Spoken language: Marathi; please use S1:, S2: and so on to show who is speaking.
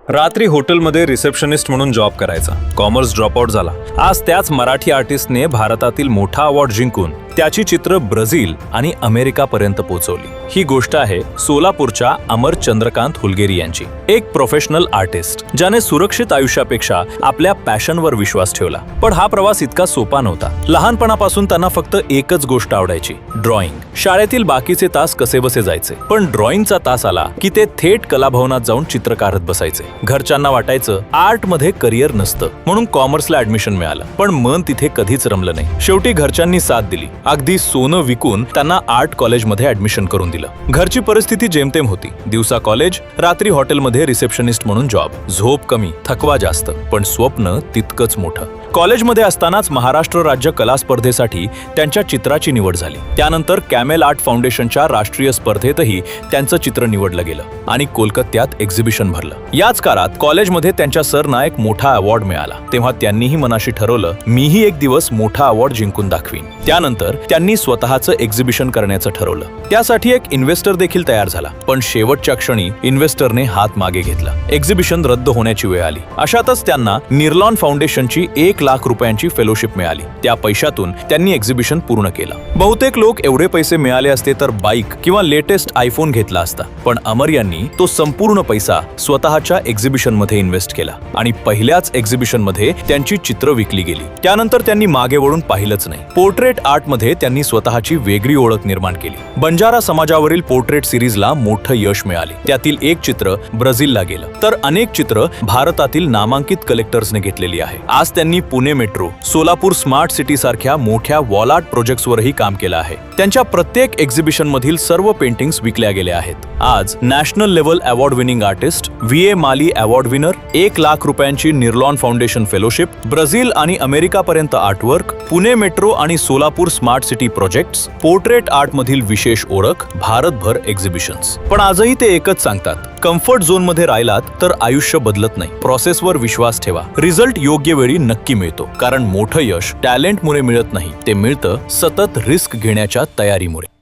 S1: रात्री हॉटेलमध्ये रिसेप्शनिस्ट म्हणून जॉब करायचा. कॉमर्स ड्रॉपआउट झाला. आज त्याच मराठी आर्टिस्टने भारतातील मोठा अवॉर्ड जिंकून त्याची चित्र ब्राझील आणि अमेरिकापर्यंत पोहोचवली. ही गोष्ट आहे सोलापूरच्या अमर चंद्रकांत हुलगेरी यांची. एक प्रोफेशनल आर्टिस्ट ज्याने सुरक्षित आयुष्यापेक्षा आपल्या पॅशनवर विश्वास ठेवला. पण हा प्रवास इतका सोपा नव्हता. लहानपणापासून त्यांना फक्त एकच गोष्ट आवडायची, ड्रॉइंग. शाळेतील बाकीचे तास कसेबसे जायचे, पण ड्रॉइंगचा तास आला की ते थेट कलाभवनात जाऊन चित्र काढत बसायचे. घरच्यांना वाटायचं आर्टमध्ये करिअर नसतं, म्हणून कॉमर्सला ऍडमिशन मिळालं. पण मन तिथे कधीच रमलं नाही. शेवटी घरच्यांनी साथ दिली. अगदी सोनं विकून त्यांना आर्ट कॉलेजमध्ये ऍडमिशन करून दिलं. घरची परिस्थिती जेमतेम होती. दिवसा कॉलेज, रात्री हॉटेलमध्ये रिसेप्शनिस्ट म्हणून जॉब. झोप कमी, थकवा जास्त, पण स्वप्न तितकंच मोठं. कॉलेजमध्ये असतानाच महाराष्ट्र राज्य कला स्पर्धेसाठी त्यांच्या चित्राची निवड झाली. त्यानंतर कॅमेल आर्ट फाउंडेशनच्या राष्ट्रीय स्पर्धेतही त्यांचं चित्र निवडलं गेलं आणि कोलकात्यात एक्झिबिशन भरलं. याच काळात कॉलेजमध्ये त्यांच्या सरना एक मोठा अवॉर्ड मिळाला. तेव्हा त्यांनीही मनाशी ठरवलं, मीही एक दिवस मोठा अवॉर्ड जिंकून दाखवीन. त्यानंतर त्यांनी स्वतःचं एक्झिबिशन करण्याचं ठरवलं. त्यासाठी एक इन्व्हेस्टर देखील तयार झाला. पण शेवटच्या क्षणी इन्व्हेस्टरने हात मागे घेतला. एक्झिबिशन रद्द होण्याची वेळ आली. अशातच त्यांना निर्लॉन फाउंडेशनची 1,00,000 रुपयांची फेलोशिप मिळाली. त्या पैशातून त्यांनी एक्झिबिशन पूर्ण केलं. बहुतेक लोक एवढे पैसे मिळाले असते तर बाईक किंवा लेटेस्ट आयफोन घेतला असता. पण अमर यांनी तो संपूर्ण पैसा स्वतःच्या एक्झिबिशन मध्ये इन्व्हेस्ट केला आणि पहिल्याच एक्झिबिशन मध्ये त्यांची चित्र विकली गेली. त्यानंतर त्यांनी मागे वळून पाहिलंच नाही. पोर्ट्रेट आर्ट मध्ये त्यांनी स्वतःची वेगळी ओळख निर्माण केली. बंजारा समाजावरील पोर्ट्रेट सिरीजला मोठं यश मिळाले. त्यातील एक चित्र ब्राझीलला गेलं, तर अनेक चित्र भारतातील नामांकित कलेक्टर्सने घेतलेली आहे. आज त्यांनी Pune metro, Solapur smart city सारख्या मोठ्या वॉल आर्ट प्रोजेक्ट्सवरही काम केलं आहे. त्यांच्या प्रत्येक एक्झिबिशन मधील सर्व पेंटिंग्स विकल्या गेल्या आहेत. आज national level award winning artist, VA माली अवॉर्ड विनर, 1,00,000 रुपयांची निर्लॉन फाउंडेशन फेलोशिप, ब्राझील आणि अमेरिकापर्यंत आर्टवर्क, पुणे मेट्रो आणि Solapur smart city projects, portrait art मधील विशेष ओळख, भारतभर एक्झिबिशन्स. पण आजही ते एकच सांगतात, कम्फर्ट झोन मध्ये राहिलात तर आयुष्य बदलत नाही. प्रोसेसवर विश्वास ठेवा. रिझल्ट योग्य वेळी नक्की मिळतो. कारण मोठं यश टॅलेंटमुळे मिळत नाही, ते मिळतं सतत रिस्क घेण्याच्या तयारीमुळे.